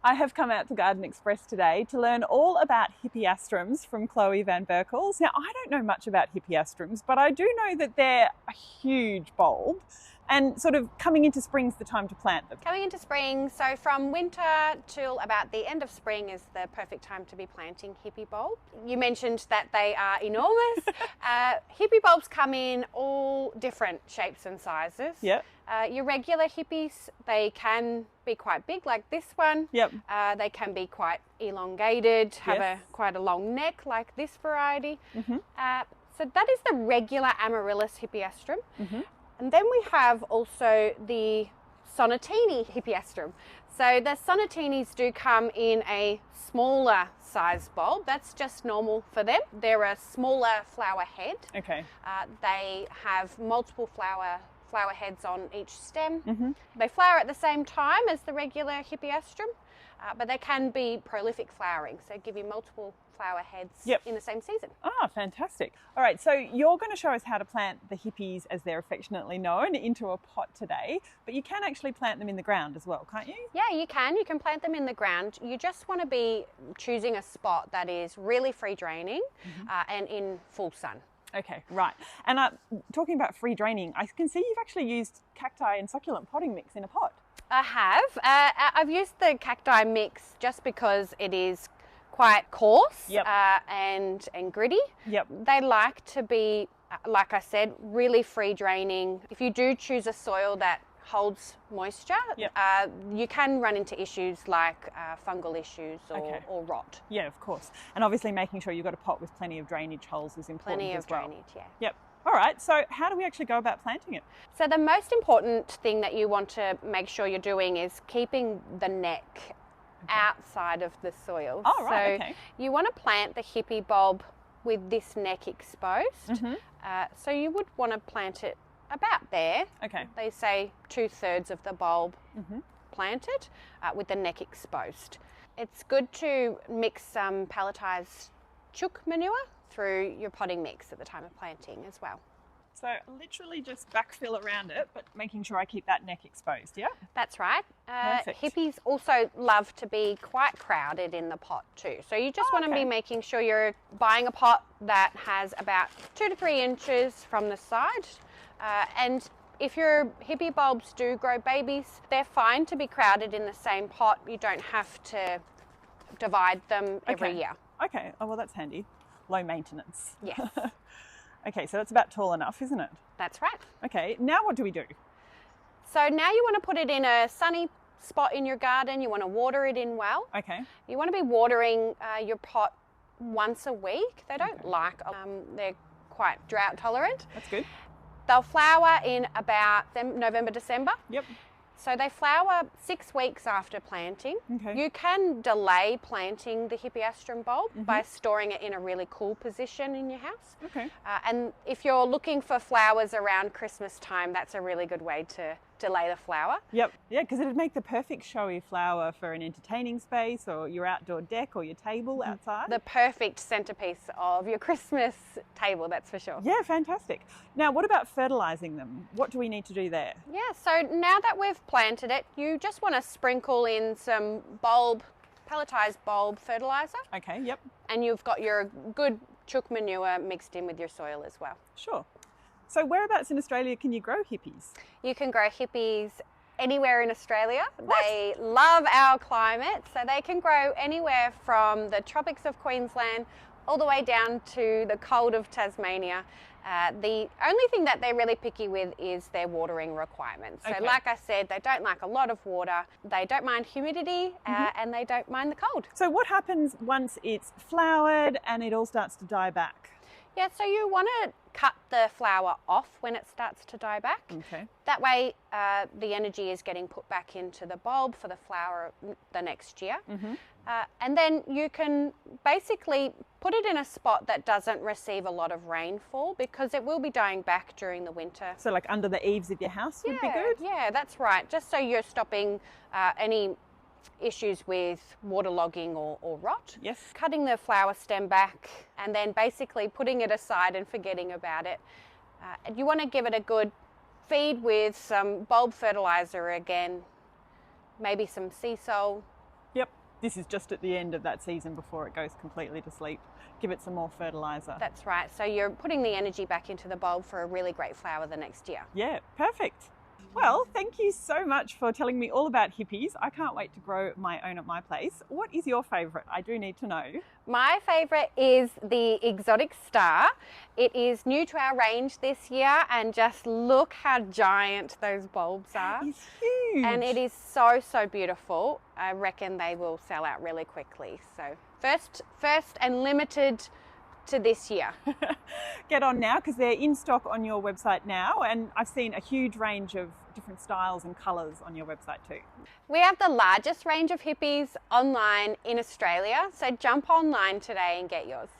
I have come out to Garden Express today to learn all about Hippeastrums from Chloe Van Berkels. Now, I don't know much about Hippeastrums, but I do know that they're a huge bulb and sort of coming into spring's the time to plant them. Coming into spring, so from winter till about the end of spring is the perfect time to be planting hippie bulb. You mentioned that they are enormous. Hippie bulbs come in all different shapes and sizes. Yep. Your regular hippies, they can be quite big, like this one. Yep. They can be quite elongated, have quite a long neck, like this variety. Mm-hmm. So that is the regular Amaryllis hippeastrum. Mm-hmm. And then we have also the Sonatini hippeastrum. So the Sonatinis do come in a smaller size bulb. That's just normal for them. They're a smaller flower head. Okay. They have multiple flower heads on each stem. Mm-hmm. They flower at the same time as the regular hippeastrum, but they can be prolific flowering, so give you multiple flower heads in the same season. Ah, fantastic. All right, so you're going to show us how to plant the hippies, as they're affectionately known, into a pot today, but you can actually plant them in the ground as well, can't you? Yeah, you can. You can plant them in the ground. You just want to be choosing a spot that is really free draining and in full sun. Okay, right. And talking about free draining, I can see you've actually used cacti and succulent potting mix in a pot. I have. I've used the cacti mix just because it is quite coarse and gritty. Yep. They like to be, like I said, really free draining. If you do choose a soil that holds moisture, you can run into issues like fungal issues or rot. Yeah, of course. And obviously making sure you've got a pot with plenty of drainage holes is important Plenty as of well. drainage, yeah. Yep. All right, so how do we actually go about planting it? So the most important thing that you want to make sure you're doing is keeping the neck outside of the soil. Oh, right, so you want to plant the hippie bulb with this neck exposed. Mm-hmm. So you would want to plant it about there. Okay. They say 2/3 of the bulb planted with the neck exposed. It's good to mix some pelletized chook manure through your potting mix at the time of planting as well. So literally just backfill around it, but making sure I keep that neck exposed, yeah? That's right. Perfect. Hippies also love to be quite crowded in the pot too. So you just want to be making sure you're buying a pot that has about 2 to 3 inches from the side. And if your hippie bulbs do grow babies, they're fine to be crowded in the same pot. You don't have to divide them every year. Okay, oh well, that's handy. Low maintenance. Yes. Okay, so that's about tall enough, isn't it? That's right. Okay, now what do we do? So now you want to put it in a sunny spot in your garden. You want to water it in well. Okay. You want to be watering your pot once a week. They don't like, they're quite drought tolerant. That's good. They'll flower in about November, December. Yep. So they flower 6 weeks after planting. Okay. You can delay planting the hippeastrum bulb by storing it in a really cool position in your house. Okay. And if you're looking for flowers around Christmas time, that's a really good way to delay the flower. Yep. Yeah, because it'd make the perfect showy flower for an entertaining space or your outdoor deck or your table outside. The perfect centerpiece of your Christmas table, that's for sure. Yeah, fantastic. Now, what about fertilizing them? What do we need to do there? Yeah, so now that we've planted it, you just want to sprinkle in some pelletized bulb fertilizer. Okay, yep. And you've got your good chook manure mixed in with your soil as well. Sure. So whereabouts in Australia can you grow hippies? You can grow hippies anywhere in Australia. What? They love our climate, so they can grow anywhere from the tropics of Queensland all the way down to the cold of Tasmania. The only thing that they're really picky with is their watering requirements. So like I said, they don't like a lot of water, they don't mind humidity, and they don't mind the cold. So what happens once it's flowered and it all starts to die back? Yeah, so you want to cut the flower off when it starts to die back. Okay. That way the energy is getting put back into the bulb for the flower the next year. And then you can basically put it in a spot that doesn't receive a lot of rainfall because it will be dying back during the winter. So like under the eaves of your house would be good? Yeah, that's right. Just so you're stopping any issues with waterlogging or rot. Yes. Cutting the flower stem back and then basically putting it aside and forgetting about it. You want to give it a good feed with some bulb fertilizer again, maybe some sea salt. Yep. this is just at the end of that season before it goes completely to sleep. Give it some more fertilizer. That's right. So you're putting the energy back into the bulb for a really great flower the next year. Yeah, perfect. Well, thank you so much for telling me all about hippies. I can't wait to grow my own at my place. What is your favourite? I do need to know. My favourite is the Exotic Star. It is new to our range this year, and just look how giant those bulbs are. It's huge. And it is so, so beautiful. I reckon they will sell out really quickly. So first and limited to this year. Get on now, because they're in stock on your website now, and I've seen a huge range of different styles and colours on your website too. We have the largest range of hippies online in Australia, so jump online today and get yours.